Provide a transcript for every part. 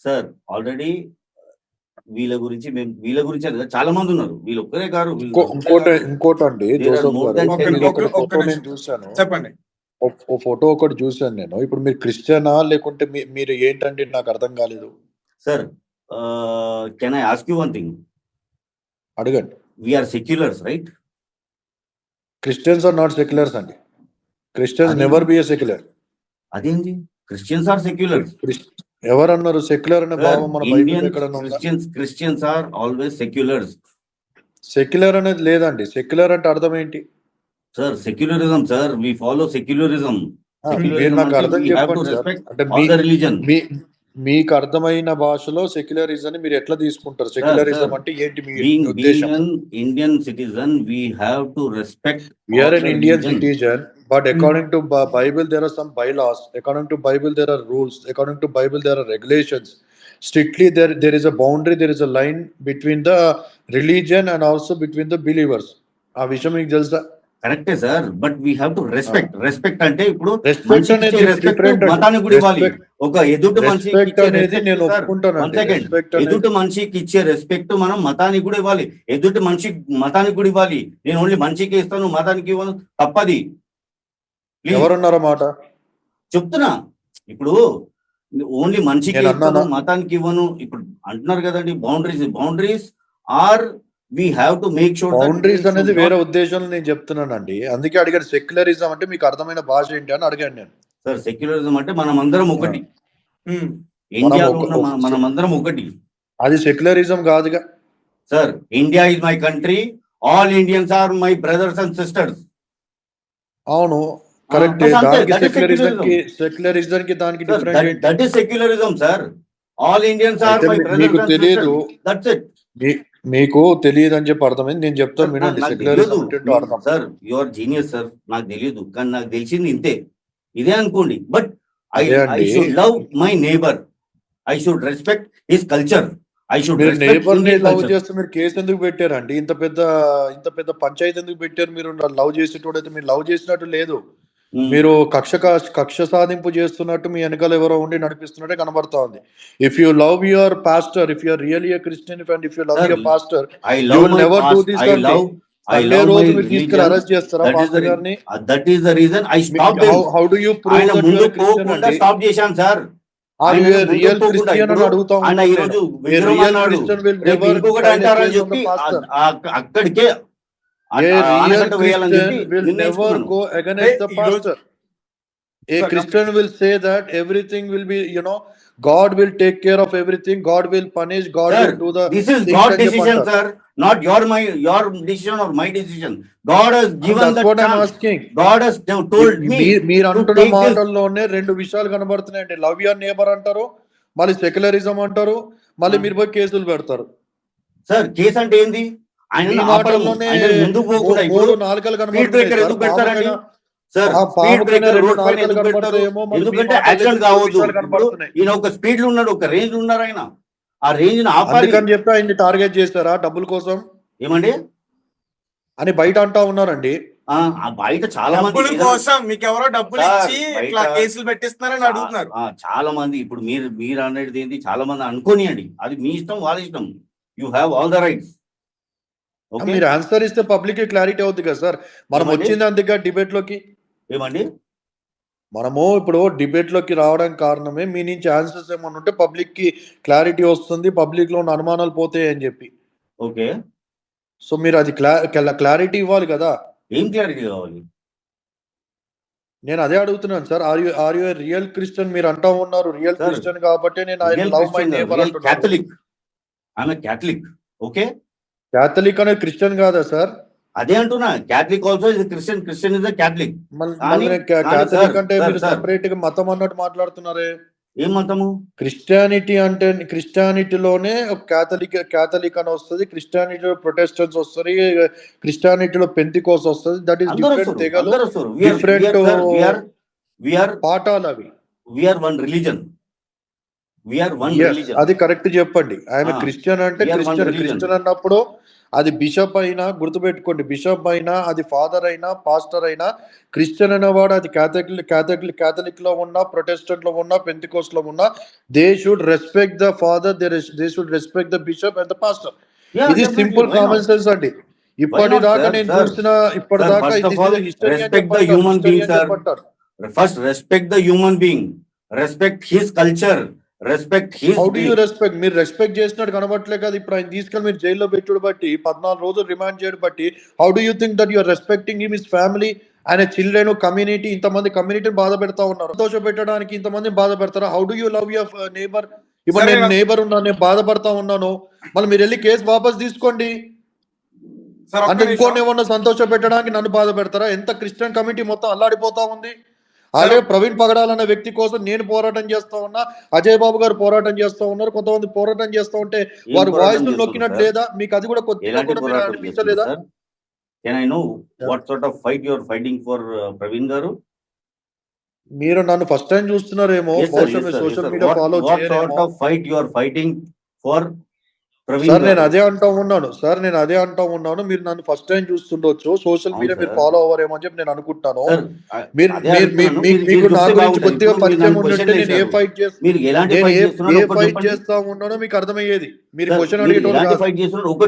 Sir already వీళ్ళ గురించి చాలా మంది ఉన్నారు, వీళ్ళు ఒక్కరే కాదు. ఇంకోటండి జోసెఫ్ గారు, నేను చూసాను, చెప్పండి. ఓ ఫోటో ఒకటి చూసాను నేను. ఇప్పుడు మీరు క్రిస్టియనా లేకుంటే మీరు ఏంటండి, నాకు అర్థం కాలేదు. Sir can I ask you one thing? అడగండి. We are seculars, right? Christians are not seculars అండి. Christians never be a secular. అదేంటి? Christians are seculars. ఎవరన్నారు సెక్యులర్ అనే భావం మన బైబిల్ ఎక్కడ ఉందా? Christians are always seculars. Secular అనేది లేదండి. సెక్యులర్ అంటే అర్థం ఏంటి sir? Secularism sir, we follow secularism. నాకు అర్థం చెప్పండి సార్. అంటే మీకు అర్థమైన భాషలో సెక్యులరిజం మీరు ఎట్లా తీసుకుంటారు? సెక్యులరిజం అంటే ఏంటి మీ ఉద్దేశం? Indian citizen, we have to respect. We are an Indian citizen, but according to Bible there are some bylaws. According to Bible there are rules. According to Bible there are regulations. Strictly there is a boundary, there is a line between the religion and also between the believers. ఆ విషయం మీకు తెలుసా? కరెక్టే sir, but we have to respect. Respect అంటే ఇప్పుడు మతానికి కూడా ఇవ్వాలి. ఒక ఎదుటి మనిషికి ఎదుటి మనిషికి ఇచ్చే రెస్పెక్ట్ మనం మతానికి కూడా ఇవ్వాలి. ఎదుటి మతానికి కూడా ఇవ్వాలి. నేను ఓన్లీ మనిషికి ఇస్తాను, మతానికి ఇవ్వను, తప్పది. ఎవరన్నారో మాట చెప్తున్నా. ఇప్పుడు ఓన్లీ మనిషికి ఇస్తాను, మతానికి ఇవ్వను ఇప్పుడు అంటున్నారు కదండి. Boundaries are we have to make sure boundaries అనేది వేరే ఉద్దేశంలో నేను చెప్తున్నానండి. అందుకే అడిగాను సెక్యులరిజం అంటే మీకు అర్థమైన భాష ఏంటి అని అడిగాను నేను. సార్ సెక్యులరిజం అంటే మనమందరం ఒకటి, ఇండియాలో ఉన్న మనమందరం ఒకటి. అది సెక్యులరిజం కాదుగా sir. India is my country, all Indians are my brothers and sisters. అవును, కరెక్ట్. సెక్యులరిజం కి దానికి different. That is secularism sir. All Indians are my brothers and sisters. That's it. మీకు తెలియదు అని చెప్పి అర్థమైంది. నేను చెప్తాను వినండి. Sir you are genius sir. నాకు తెలియదు, కానీ నాకు తెలిసింది ఇంతే, ఇదే అనుకోండి. But I should love my neighbour, I should respect his culture, I should neighbour ని లవ్ చేస్తే మీరు కేసు ఎందుకు పెట్టారండి? ఇంత పెద్ద పంచాయతీ ఎందుకు పెట్టారు? మీరు లవ్ చేసేటోడైతే మీరు లవ్ చేసినట్టు లేదు. మీరు కక్ష సాధింపు చేస్తున్నట్టు మీ వెనకాల ఎవరో ఉండి నడిపిస్తున్నట్టే కనబడతా ఉంది. If you love your pastor, if you are really a Christian, and if you love your pastor, you will never do this. Sunday రోజు మీరు తీసుకెళ్ళి అరెస్ట్ చేస్తారా పాస్టర్ గారిని? That is the reason I stopped him. How do you prove that you are Christian అండి? Stop చేశాను sir. Are you a real Christian అని అడుగుతాం. ఆయన ఈ రోజు రియల్ క్రిస్టియన్ విల్ నెవర్ ఇంకొకటి అంటారని చెప్పి అక్కడికే will never go against the pastor. A Christian will say that everything will be, God will take care of everything. God will punish. God will do the. This is God's decision, sir. Not your decision or my decision. God has given that. That's what I'm asking. God has told me. మీరు అంటున్న మాటల్లోనే రెండు విషయాలు కనబడుతున్నాయండి. Love your neighbour అంటారు, మళ్ళీ secularism అంటారు, మళ్ళీ మీరు పోయి కేసులు పెడతారు. సార్ కేసు అంటే ఏంది? ఆయన మాటల్లోనే మూడు నాలుకలు కనబడుతున్నాయి. ఎందుకంటే యాక్షన్ కావద్దు. ఈయన ఒక స్పీడ్ లో ఉన్నాడు, ఒక రేంజ్ ఉన్నారు. ఆయన ఆ రేంజ్ అని చెప్పి ఆయన్ని టార్గెట్ చేస్తారా డబ్బుల కోసం? ఏమండి అని బయట అంటా ఉన్నారండి. బయట చాలా మంది కోసం మీకు ఎవరో డబ్బులు ఇచ్చి ఇట్లా కేసులు పెట్టిస్తున్నారని అడుగుతున్నారు చాలా మంది. ఇప్పుడు మీరు అనేది ఏంటి? చాలా మంది అనుకోనియండి, అది మీ ఇష్టం, వాళ్ళ ఇష్టం. You have all the rights. మీరు ఆన్సర్ ఇస్తే పబ్లిక్ క్లారిటీ అవుతుంది కదా సార్. మనం వచ్చింది అందుకే డిబేట్ లోకి. ఏమండి మనము ఇప్పుడు డిబేట్ లోకి రావడానికి కారణమే మీ నుంచి ఆన్సర్స్ ఏమన్నా ఉంటే పబ్లిక్ కి క్లారిటీ వస్తుంది, పబ్లిక్ లో ఉన్న అనుమానాలు పోతాయి అని చెప్పి. ఓకే, సో మీరు అది క్లారిటీ ఇవ్వాలి కదా. ఏం క్లారిటీ కావాలి? నేను అదే అడుగుతున్నాను sir. Are you real Christian? మీరు అంటా ఉన్నారు రియల్ క్రిస్టియన్ కాబట్టి నేను ఐ లవ్ మై నేబర్ అంటున్నాను. Catholic, I'm a Catholic. Okay, Catholic అనేది క్రిస్టియన్ కాదా సార్? అదే అంటున్నా, Catholic also is Christian, Christian is Catholic. Catholic అంటే మీరు సెపరేట్ గా మతం అన్నట్టు మాట్లాడుతున్నారే. ఏం మతము? క్రిస్టియానిటీ అంటే క్రిస్టియానిటీలోనే క్యాథలిక్ అని వస్తుంది, క్రిస్టియానిటీలో ప్రొటెస్టెంట్స్ వస్తుంది, క్రిస్టియానిటీలో పెంతికోస్ వస్తుంది. దట్ ఈస్ డిఫరెంట్ తెగలు, డిఫరెంట్ పాఠాలు అవి. We are one religion. we are one Yes, religion. అది కరెక్ట్ చెప్పండి. ఆయన క్రిస్టియన్ అంటే We are one Christian religion. Christian అన్నప్పుడు అది బిషప్ అయినా గుర్తుపెట్టుకోండి, బిషప్ అయినా అది ఫాదర్ అయినా పాస్టర్ అయినా క్రిస్టియన్ అనేవాడు అది క్యాథలిక్ లో ఉన్నా, ప్రొటెస్టెంట్ లో ఉన్నా, పెంతికోస్ట్ లో ఉన్నా, they should respect the father, they should respect the bishop and the pastor. Yeah, ఇది definitely. Simple Why common not? Sense అండి. Why not, ఇప్పటిదాకా sir? నేను Sir, చూసిన sir, ఇప్పటిదాకా first of this all, is history అని respect the చెప్పంటారు, human history being, అని sir. చెప్పంటారు. First, respect the human being. Respect his culture. Respect his. How do you respect? మీరు respect చేసినట్టు కనబట్టలే కదా. ఇప్పుడు ఆయన తీసుకెళ్ళి మీరు జైల్లో పెట్టుడు బట్టి 14 రోజులు రిమాండ్ చేయడం బట్టి how do you think that you're respecting him, his family, ఆయన చిల్డ్రన్, కమ్యూనిటీ, ఇంతమంది కమ్యూనిటీని బాధ పెడతా ఉన్నారు. సంతోష పెట్టడానికి ఇంతమంది బాధ పెడతారా? How do you love your neighbour? ఇప్పుడు నేను నేబర్ ఉన్నాను, నేను బాధపడతా ఉన్నాను, మళ్ళీ మీరు వెళ్ళి కేసు వాపస్ తీసుకోండి అంటే ఇంకోటి ఏమన్నా సంతోష పెట్టడానికి నన్ను బాధ పెడతారా? ఎంత క్రిస్టియన్ కమిటీ మొత్తం అల్లాడిపోతా ఉంది. అదే ప్రవీణ్ పగడాల్ అనే వ్యక్తి కోసం నేను పోరాటం చేస్తా ఉన్నా, అజయ్ బాబు గారు పోరాటం చేస్తా ఉన్నారు, కొంతమంది పోరాటం చేస్తా ఉంటే వారి వాయిస్ నొక్కినట్టు లేదా? మీకు అది కూడా కొద్దిగా కూడా మీరు అనిపించలేదా? Can I know what sort of fight you are fighting for, Praveen garu? మీరు నన్ను ఫస్ట్ టైం చూస్తున్నారేమో, బహుశా మీరు సోషల్ మీడియా ఫాలో చేయరేమో. What sort of fight you are fighting for Praveen sir garu? నేను అదే అంటా ఉన్నాను, మీరు నన్ను ఫస్ట్ టైం చూస్తుండొచ్చు, సోషల్ మీడియా మీరు ఫాలో అవ్వరేమో అని చెప్పి నేను అనుకుంటాను. మీకు నా గురించి కొద్దిగా పరిచయం ఉంటే నేను ఏ ఫైట్ చేస్తా ఉన్నానో మీకు అర్థమయ్యేది. మీరు క్వశ్చన్ అడిగేటోళ్ళు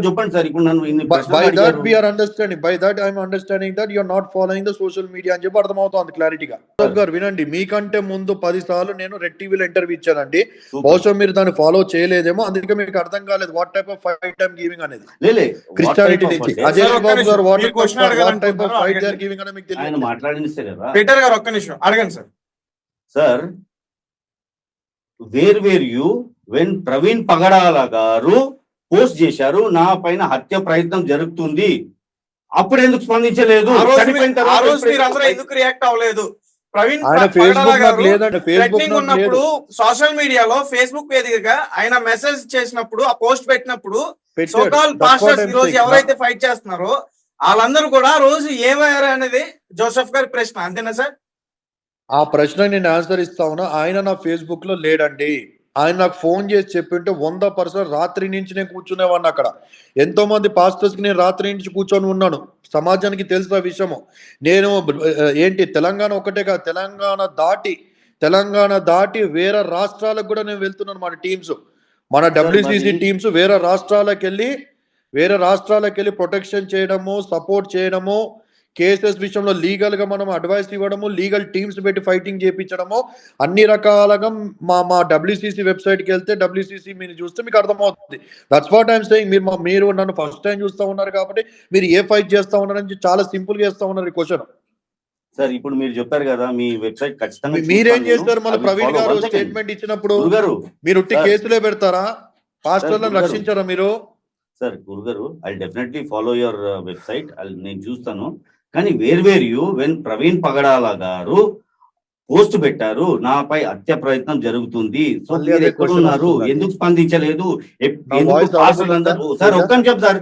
చెప్పండి సార్. ఇప్పుడు నన్ను by that we are understanding, by that I'm understanding that you are not following the social media అని చెప్పి అర్థమవుతోంది క్లారిటీగా. గారు వినండి, మీకంటే ముందు 10 సార్లు నేను రెడ్ టీవీలో ఇంటర్వ్యూ ఇచ్చానండి. బహుశా మీరు దాన్ని ఫాలో చేయలేదేమో, అందుకే మీకు అర్థం కాలేదు what type of fight I'm giving అనేది. క్రిస్టియానిటీ నుంచి అజయ్ బాబు గారు what type of fight they are giving అనేది మీకు తెలియదు. ఆయన మాట్లాడిస్తే కదా. పీటర్ గారు ఒక్క నిమిషం అడగండి sir. Sir, where where you when Praveen Pagadala గారు పోస్ట్ చేశారు నా పైన హత్య ప్రయత్నం జరుగుతుంది, అప్పుడు ఎందుకు స్పందించలేదు? ఎందుకు రియాక్ట్ అవ్వలేదు? ప్రవీణ్ ఉన్నప్పుడు సోషల్ మీడియాలో ఫేస్బుక్ వేదికగా ఆయన మెసేజ్ చేసినప్పుడు, ఆ పోస్ట్ పెట్టినప్పుడు సోకాల్ పాస్టర్స్ ఈ రోజు ఎవరైతే ఫైట్ చేస్తున్నారో వాళ్ళందరూ కూడా రోజు ఏమయ్యారు అనేది జోసెఫ్ గారి ప్రశ్న, అంతేనా సార్? ఆ ప్రశ్న నేను ఆన్సర్ ఇస్తా ఉన్నా. ఆయన నా ఫేస్బుక్ లో లేడండి. ఆయన నాకు ఫోన్ చేసి చెప్పింటే 100% రాత్రి నుంచి నేను కూర్చునేవాడిని అక్కడ. ఎంతో మంది పాస్టర్స్ కి నేను రాత్రి నుంచి కూర్చొని ఉన్నాను. సమాజానికి తెలిసిన విషయము. నేను ఏంటి తెలంగాణ ఒకటే కాదు, తెలంగాణ దాటి వేరే రాష్ట్రాలకు కూడా నేను వెళ్తున్నాను. మన టీమ్స్, మన WCC టీమ్స్ వేరే రాష్ట్రాలకు వెళ్ళి ప్రొటెక్షన్ చేయడము, సపోర్ట్ చేయడము, కేసెస్ విషయంలో లీగల్ గా మనం అడ్వైస్ ఇవ్వడము, లీగల్ టీమ్స్ పెట్టి ఫైటింగ్ చేయించడము, అన్ని రకాలుగా మా WCC వెబ్సైట్కి వెళ్తే WCC మీరు చూస్తే మీకు అర్థమవుతుంది. That's what I'm saying. మీరు నన్ను ఫస్ట్ టైం చూస్తూ ఉన్నారు కాబట్టి మీరు ఏ ఫైట్ చేస్తా ఉన్నారని చాలా సింపుల్ గా చేస్తా ఉన్నారు ఈ క్వశ్చన్. సార్, ఇప్పుడు మీరు చెప్పారు కదా మీ వెబ్సైట్ ఖచ్చితంగా. మీరేం చేస్తారు? మన ప్రవీణ్ గారు స్టేట్మెంట్ ఇచ్చినప్పుడు మీరు ఉట్టి కేసులే పెడతారా? పాస్టర్లను రక్షించారా మీరు? సార్, గురుగారు, I definitely follow your website, నేను చూస్తాను. కానీ wear you when Praveen Pagadala గారు పోస్ట్ పెట్టారు నాపై హత్య ప్రయత్నం జరుగుతుంది, సో మీరు ఎక్కడున్నారు, ఎందుకు స్పందించలేదు? సార్, ఒక్క నిమిషం సార్,